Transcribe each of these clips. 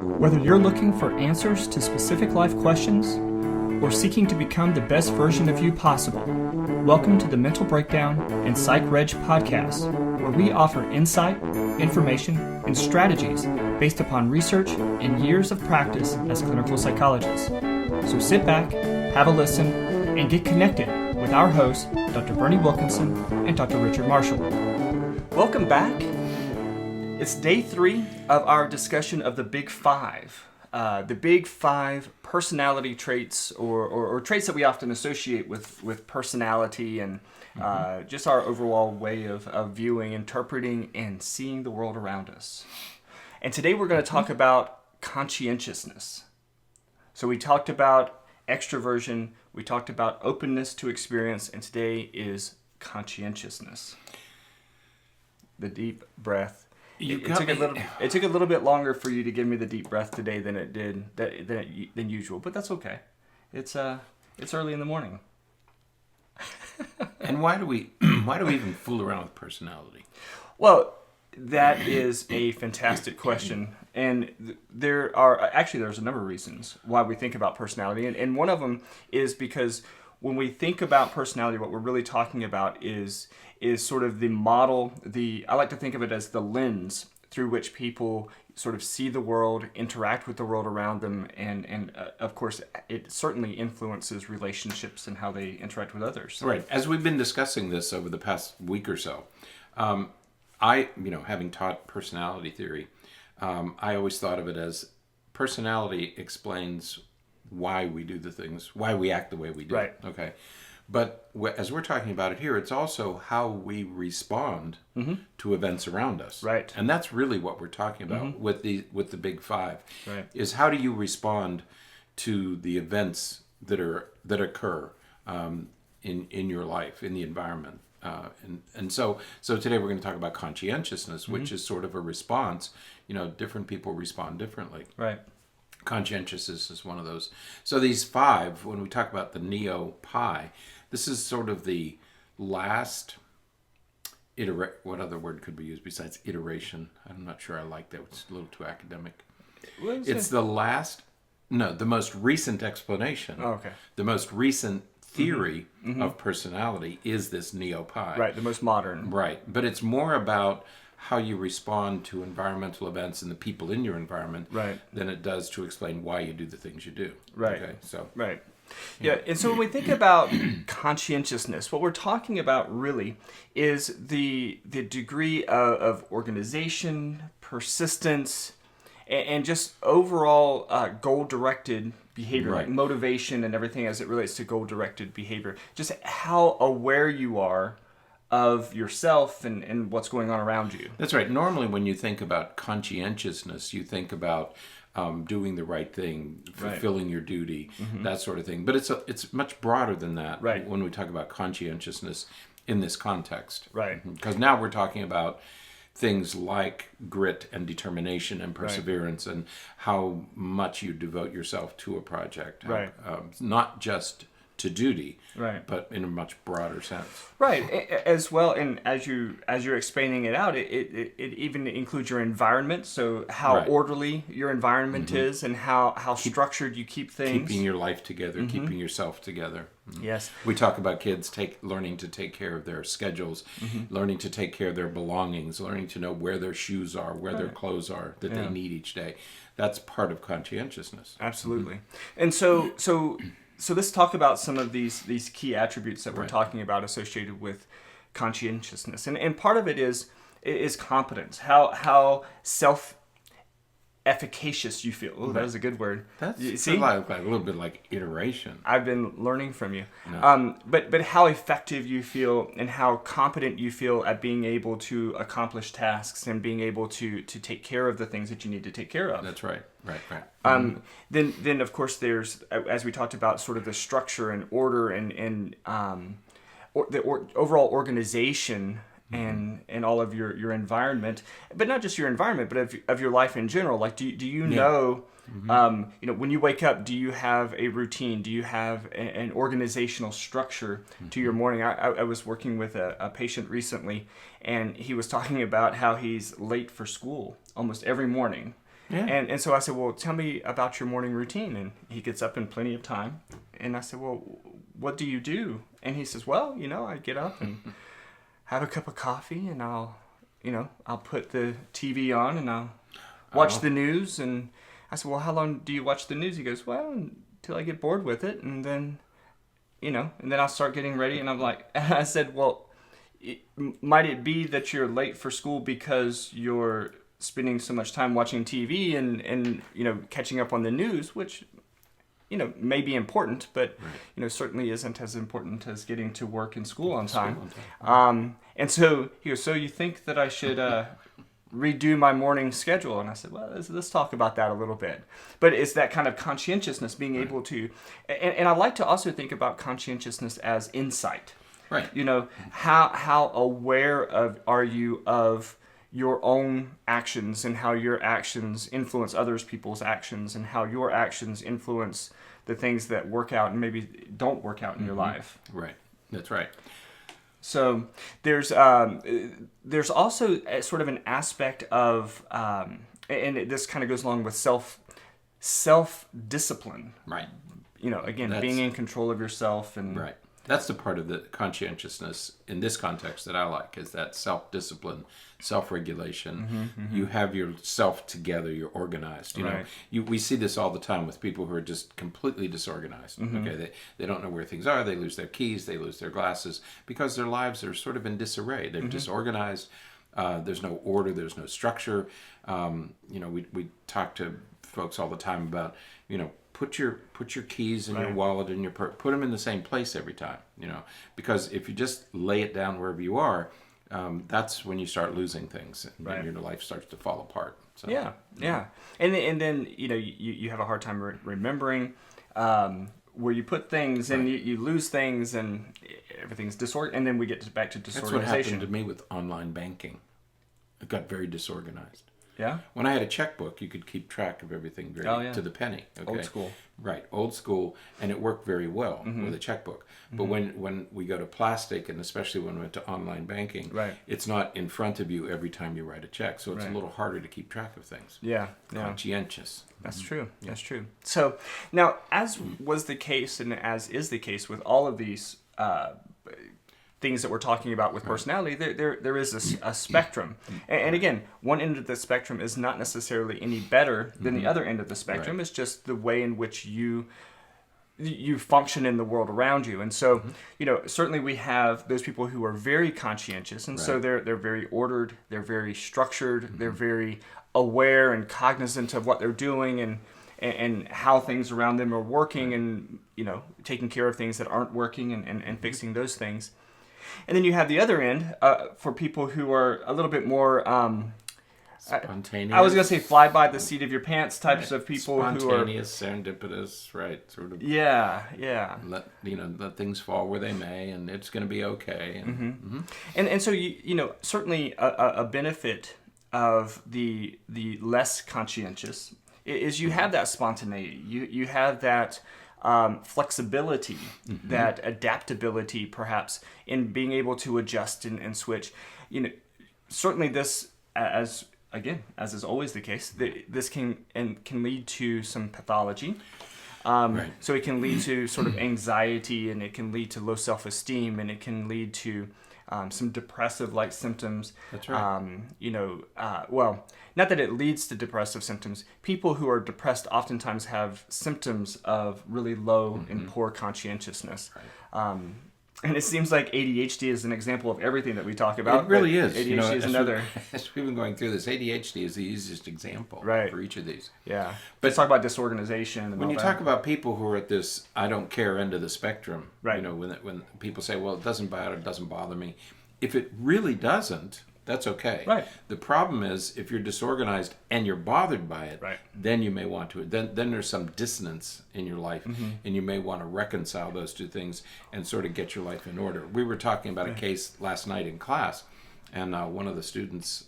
Whether you're looking for answers to specific life questions or seeking to become the best version of you possible, welcome to the Mental Breakdown and Psych Reg podcast, where we offer insight, information, and strategies based upon research and years of practice as clinical psychologists. So sit back, have a listen, and get connected with our hosts, Dr. Berney Wilkinson and Dr. Richard Marshall. Welcome back. It's day 3 of our discussion of the Big Five. The Big Five personality traits or traits that we often associate with personality and just our overall way of viewing, interpreting, and seeing the world around us. And today we're going to talk about conscientiousness. So we talked about extraversion, we talked about openness to experience, and today is conscientiousness. The deep breath. It took a little bit longer for you to give me the deep breath today than it did than usual, but that's okay. It's early in the morning. And why do we even fool around with personality? Well, that is a fantastic question, and there's a number of reasons why we think about personality, and one of them is because when we think about personality, what we're really talking about is sort of the model, I like to think of it as the lens through which people sort of see the world, interact with the world around them, and of course, it certainly influences relationships and how they interact with others. Right. As we've been discussing this over the past week or so, having taught personality theory, I always thought of it as personality explains why we do the things, why we act the way we do. Right. Okay. But as we're talking about it here, it's also how we respond to events around us. Right. And that's really what we're talking about with the Big Five. Right. Is how do you respond to the events that occur in your life, in the environment. And so today we're going to talk about conscientiousness, which is sort of a response. Different people respond differently. Right. Conscientiousness is one of those. So these 5, when we talk about the neo-pi, this is sort of the last what other word could be used besides iteration? I'm not sure I like that. It's a little too academic. It's the most recent explanation. Oh, okay. The most recent theory of personality is this neo-pi. Right, the most modern. Right, but it's more about how you respond to environmental events and the people in your environment than it does to explain why you do the things you do. Right. Okay, so. Right. Yeah, and so when we think about conscientiousness, what we're talking about really is the degree of organization, persistence, and just overall goal-directed behavior, like motivation and everything as it relates to goal-directed behavior. Just how aware you are of yourself and what's going on around you. That's right. Normally when you think about conscientiousness, you think about doing the right thing, fulfilling your duty, that sort of thing. But it's much broader than that when we talk about conscientiousness in this context. Right. Because now we're talking about things like grit and determination and perseverance and how much you devote yourself to a project. Not just to duty, but in a much broader sense. Right, as well, and as you're explaining it out, it even includes your environment, so how orderly your environment is and how structured you keep things. Keeping your life together, keeping yourself together. Yes. We talk about kids learning to take care of their schedules, learning to take care of their belongings, learning to know where their shoes are, where their clothes are that they need each day. That's part of conscientiousness. Absolutely. And so let's talk about some of these key attributes that we're talking about associated with conscientiousness. And part of it is competence, how self-efficacious you feel. Oh, that was a good word. That's like a little bit like iteration. I've been learning from you. No. But how effective you feel and how competent you feel at being able to accomplish tasks and being able to take care of the things that you need to take care of. That's right. Right. Then of course there's, as we talked about, sort of the structure and order and overall organization and all of your environment, but not just your environment, but of your life in general. Like, do you know, when you wake up, do you have a routine? Do you have an organizational structure to your morning? I was working with a patient recently, and he was talking about how he's late for school almost every morning. Yeah. And so I said, well, tell me about your morning routine. And he gets up in plenty of time. And I said, well, what do you do? And he says, well, I get up and have a cup of coffee, and I'll put the TV on and I'll watch the news. And I said, well, how long do you watch the news? He goes, well, until I get bored with it. And then, and then I'll start getting ready. And I'm like, I said, well, might it be that you're late for school because you're spending so much time watching TV and catching up on the news, which, may be important, but, certainly isn't as important as getting to work and school on time. And so he goes, so you think that I should redo my morning schedule? And I said, well, let's talk about that a little bit. But it's that kind of conscientiousness, being able to, and I like to also think about conscientiousness as insight. Right. How aware are you of your own actions, and how your actions influence others people's actions, and how your actions influence the things that work out and maybe don't work out in your life. Right. That's right. So there's also sort of an aspect of, and this kind of goes along with self-discipline. Right. Again, being in control of yourself. And right. That's the part of the conscientiousness in this context that I like, is that self-discipline, self-regulation. You have yourself together. You're organized. We see this all the time with people who are just completely disorganized. Okay, they don't know where things are. They lose their keys. They lose their glasses because their lives are sort of in disarray. They're disorganized. There's no order. There's no structure. We talk to folks all the time about put your keys in your wallet and your purse. Put them in the same place every time. Because if you just lay it down wherever you are, that's when you start losing things, and your life starts to fall apart. So, yeah. And then you have a hard time remembering where you put things, and you lose things, and everything's disorganized. And then we get back to disorganization. That's what happened to me with online banking. It got very disorganized. Yeah. When I had a checkbook, you could keep track of everything to the penny. Okay? Old school. Right, old school, and it worked very well with a checkbook. But when we go to plastic, and especially when we went to online banking, it's not in front of you every time you write a check, so it's a little harder to keep track of things. Yeah. Conscientious. That's true. Yeah. That's true. So now, as was the case, and as is the case with all of these things that we're talking about with personality, there is a spectrum. And again, one end of the spectrum is not necessarily any better than the other end of the spectrum. It's just the way in which you function in the world around you. And so, certainly we have those people who are very conscientious, and so they're very ordered, they're very structured, they're very aware and cognizant of what they're doing, and how things around them are working, and taking care of things that aren't working, and fixing those things. And then you have the other end for people who are a little bit more spontaneous. I was going to say fly by the seat of your pants types of people who are spontaneous, serendipitous, sort of. Yeah. Let things fall where they may, and it's going to be okay. And so certainly a benefit of the less conscientious is you have that spontaneity. You have that flexibility, that adaptability, perhaps, in being able to adjust and switch. Certainly this, as is always the case, this can lead to some pathology. So it can lead to sort of anxiety, and it can lead to low self-esteem, and it can lead to some depressive-like symptoms. That's right. Well, not that it leads to depressive symptoms. People who are depressed oftentimes have symptoms of really low and poor conscientiousness. Right. And it seems like ADHD is an example of everything that we talk about. It really is. ADHD is another. As we've been going through this, ADHD is the easiest example for each of these. Yeah. But let's talk about disorganization. And when you talk about people who are at this I don't care end of the spectrum, right. When people say, well, it doesn't bother me. If it really doesn't, that's okay. Right. The problem is if you're disorganized and you're bothered by it, then you may want to. Then there's some dissonance in your life, and you may want to reconcile those two things and sort of get your life in order. We were talking about a case last night in class, and one of the students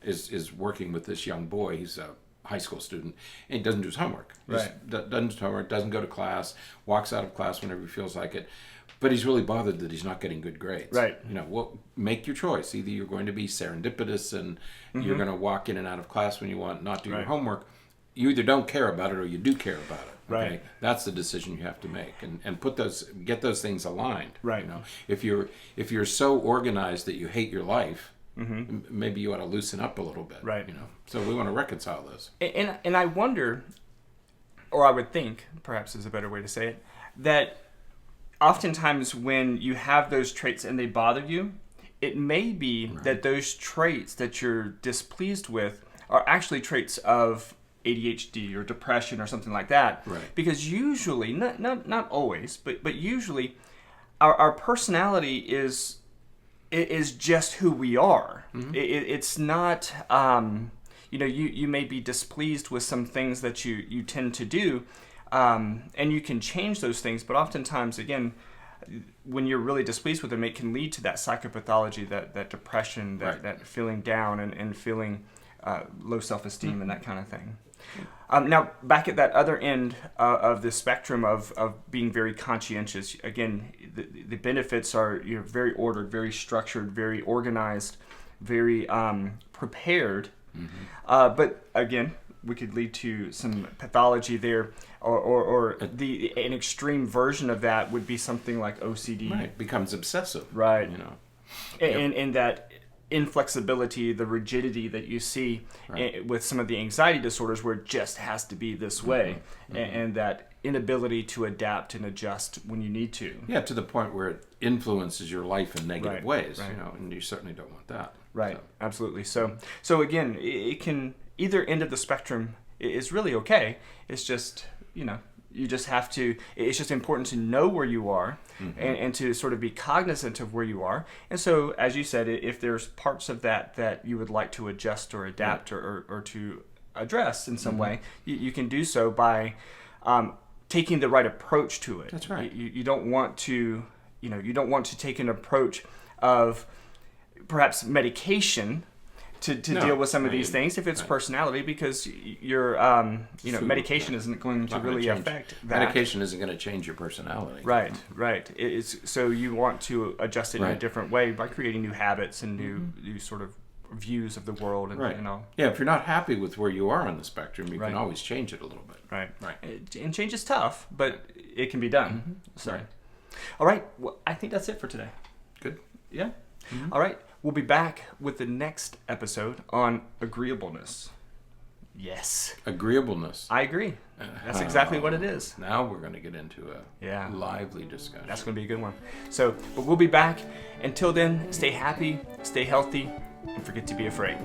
is working with this young boy. He's a high school student, and he doesn't do his homework. Doesn't do his homework, doesn't go to class, walks out of class whenever he feels like it. But he's really bothered that he's not getting good grades. Right. Make your choice. Either you're going to be serendipitous and you're going to walk in and out of class when you want, not do your homework. You either don't care about it or you do care about it. Okay? Right. That's the decision you have to make, and get those things aligned. Right. If you're so organized that you hate your life, maybe you ought to loosen up a little bit. Right. So we want to reconcile those. And I wonder, or I would think, perhaps is a better way to say it, that oftentimes when you have those traits and they bother you, it may be that those traits that you're displeased with are actually traits of ADHD or depression or something like that. Right. Because usually, not always, but usually, our personality is just who we are. It's not, you may be displeased with some things that you tend to do, and you can change those things, but oftentimes, again, when you're really displeased with them, it can lead to that psychopathology, that depression, that feeling down and feeling low self-esteem and that kind of thing. Now, back at that other end of the spectrum of being very conscientious, again, the benefits are very ordered, very structured, very organized, very prepared. But again, we could lead to some pathology there, or an extreme version of that would be something like OCD. Right, becomes obsessive. Right. And that inflexibility, the rigidity that you see with some of the anxiety disorders where it just has to be this way, and that inability to adapt and adjust when you need to. Yeah, to the point where it influences your life in negative ways, and you certainly don't want that. Right, absolutely. So again, it can, either end of the spectrum is really okay. It's just, you just have to, it's just important to know where you are and to sort of be cognizant of where you are. And so, as you said, if there's parts of that you would like to adjust or adapt or to address in some way, you can do so by taking the right approach to it. That's right. You don't want to, take an approach of perhaps medication to deal with some of these things if it's personality, because your medication isn't going to really affect that. Medication isn't going to change your personality. Right. So you want to adjust it in a different way by creating new habits and new sort of views of the world and all. Yeah, if you're not happy with where you are on the spectrum, you can always change it a little bit. Right. And change is tough, but it can be done. So, all right. Well, I think that's it for today. Good. Yeah. All right. We'll be back with the next episode on agreeableness. Yes. Agreeableness. I agree. That's exactly what it is. Now we're going to get into a lively discussion. That's going to be a good one. So, but we'll be back. Until then, stay happy, stay healthy, and forget to be afraid.